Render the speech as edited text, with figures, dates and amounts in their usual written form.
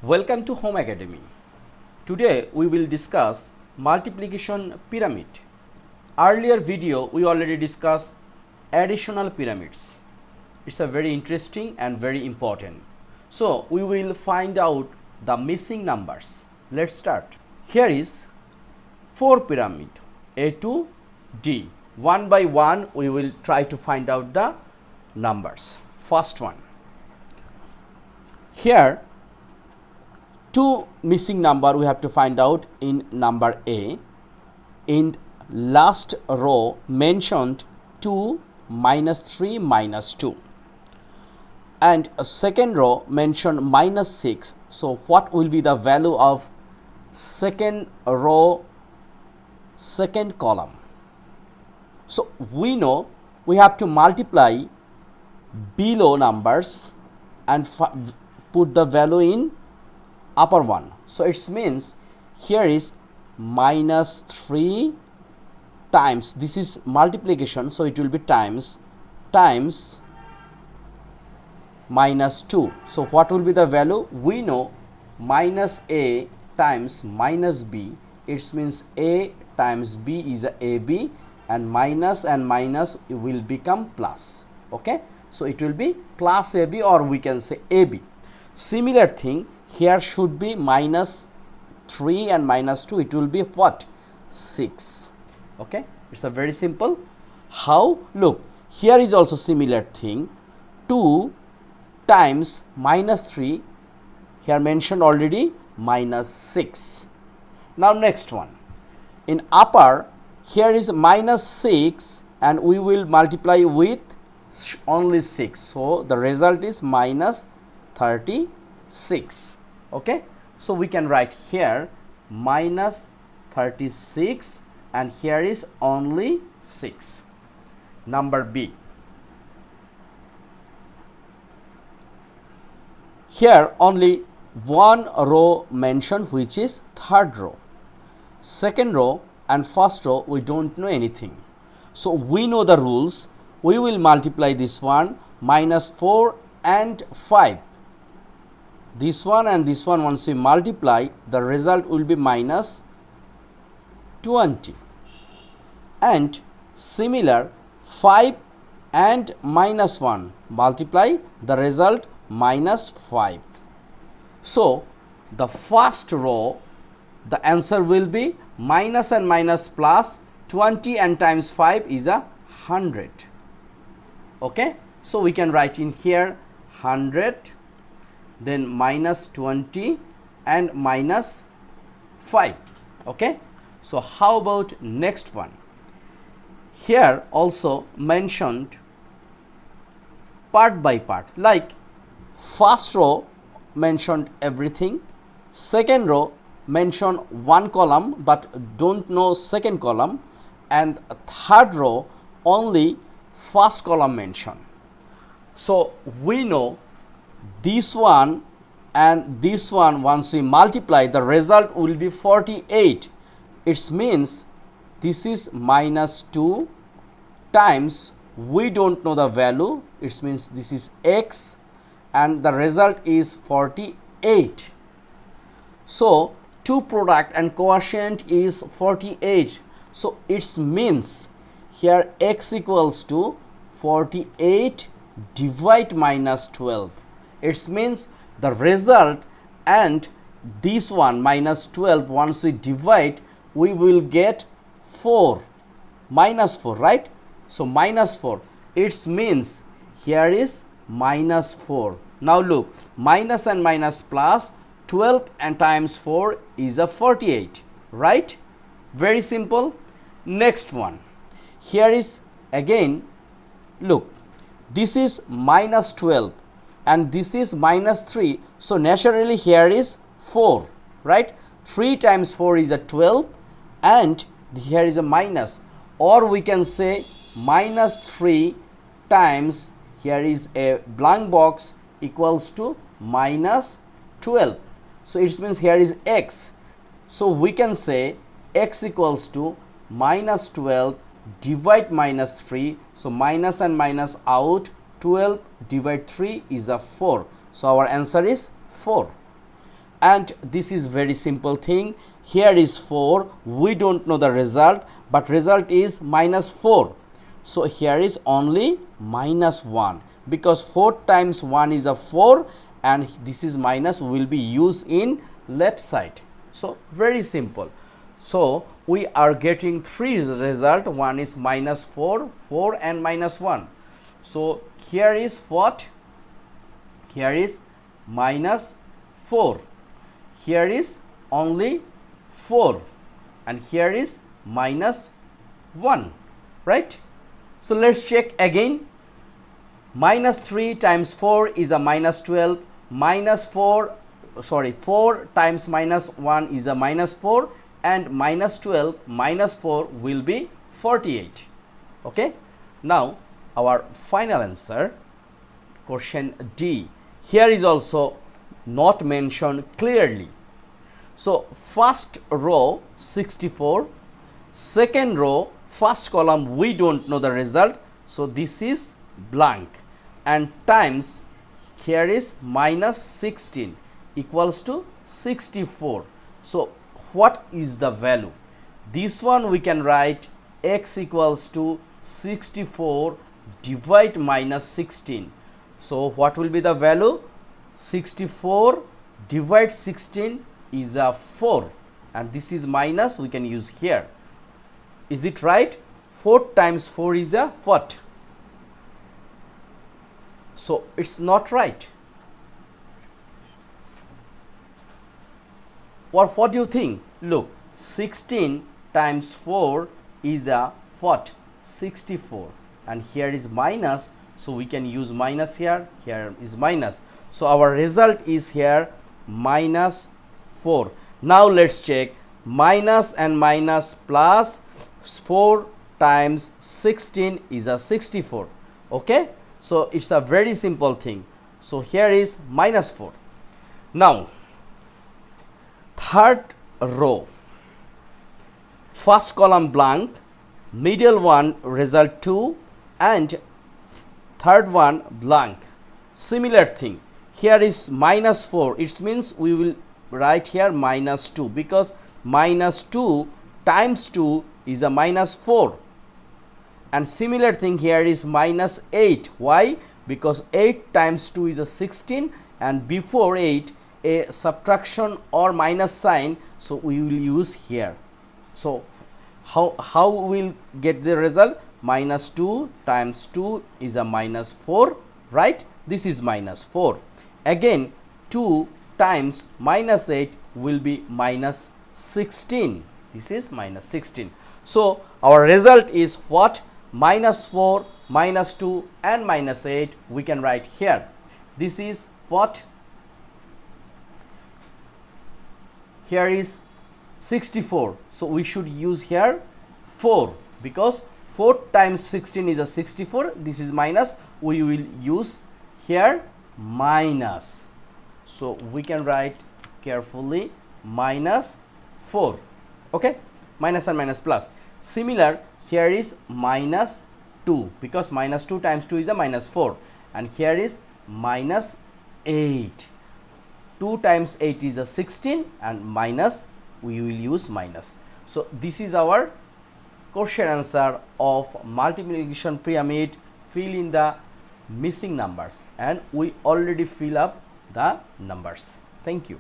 Welcome to Home Academy. Today we will discuss multiplication pyramid. Earlier video we already discussed additional pyramids. It's a very interesting and very important. So we will find out the missing numbers. Let's start. Here is 4 pyramid A to D. One by one we will try to find out the numbers. First one. Here two missing number we have to find out in number A. In last row mentioned 2 minus 3 minus 2 and a second row mentioned minus 6. So what will be the value of second row, second column? So we know we have to multiply below numbers and put the value in upper one. So it means here is minus 3 times, this is multiplication, so it will be times minus 2. So what will be the value? We know minus A times minus B, it means A times B is a AB, and minus will become plus. Okay, so it will be plus AB, or we can say AB. Similar thing, here should be minus 3 and minus 2, it will be what? 6. Okay, it's a very simple. How? Look, here is also similar thing, 2 times minus 3, here mentioned already minus 6. Now next one, in upper here is minus 6 and we will multiply with only 6, so the result is minus 36. Okay, so we can write here minus 36 and here is only 6. Number B. Here only one row mentioned, which is third row. Second row and first row we don't know anything. So we know the rules. We will multiply this one minus 4 and 5. This one and this one, once we multiply, the result will be minus 20. And similar, 5 and minus 1 multiply, the result minus 5. So the first row, the answer will be minus and minus plus 20 and times 5 is 100. Okay, so we can write in here 100, then minus 20 and minus 5. Okay, so how about next one? Here also mentioned part by part, like first row mentioned everything, second row mentioned one column but don't know second column, and third row only first column mentioned. So we know this one and this one, once we multiply, the result will be 48. It means this is minus 2 times, we don't know the value, it means this is x, and the result is 48. So 2 product and quotient is 48. So it means here x equals to 48 divide minus 12. It means the result and this one minus 12, once we divide we will get 4, minus 4, right? So minus 4, it means here is minus 4. Now look, minus and minus plus 12 and times 4 is 48, right? Very simple. Next one, here is again, look, this is minus 12 and this is minus 3, so naturally here is 4, right? 3 times 4 is 12 and here is a minus, or we can say minus 3 times, here is a blank box, equals to minus 12. So it means here is x, so we can say x equals to minus 12 divide minus 3, so minus and minus out, 12 divide 3 is 4. So our answer is 4. and this is very simple thing. Here is 4, we don't know the result, but result is minus 4. So here is only minus 1, because 4 times 1 is a 4, and this is minus will be used in left side. So very simple. So we are getting 3 result. One is minus 4, 4 and minus 1. So here is what? Here is minus 4. Here is only 4, and here is minus 1, right? So let's check again. Minus 3 times 4 is a minus 12. Minus 4 times minus 1 is a minus 4, and minus 12 minus 4 will be 48. Okay, now our final answer, question D. Here is also not mentioned clearly. So first row 64, second row first column we don't know the result, so this is blank, and times here is minus 16 equals to 64. So what is the value? This one we can write x equals to 64 divide minus 16. So what will be the value? 64 divide 16 is a 4, and this is minus, we can use here. Is it right? 4 times 4 is a what? So it's not right. What do you think? Look, 16 times 4 is a what? 64, and here is minus, so we can use minus here. Here is minus, so our result is here minus 4. Now let's check. Minus and minus plus 4 times 16 is a 64. Okay, so it's a very simple thing. So here is minus 4. Now third row, first column blank, middle one result 2, and third one blank. Similar thing, here is minus 4, it means we will write here minus 2, because minus 2 times 2 is a minus 4. And similar thing, here is minus 8. Why? Because 8 times 2 is a 16, and before 8 a subtraction or minus sign, so we will use here. So how we will get the result? Minus 2 times 2 is a minus 4, right? This is minus 4. Again 2 times minus 8 will be minus 16. This is minus 16. So our result is what? Minus 4, minus 2 and minus 8 we can write here. This is what? Here is 64. So we should use here 4, because 4 times 16 is a 64. This is minus, we will use here minus. So we can write carefully minus 4. Okay, minus and minus plus. Similar, here is minus 2, because minus 2 times 2 is a minus 4, and here is minus 8. 2 times 8 is a 16, and minus, we will use minus. So this is our question answer of multiplication pyramid. Fill in the missing numbers, and we already fill up the numbers. Thank you.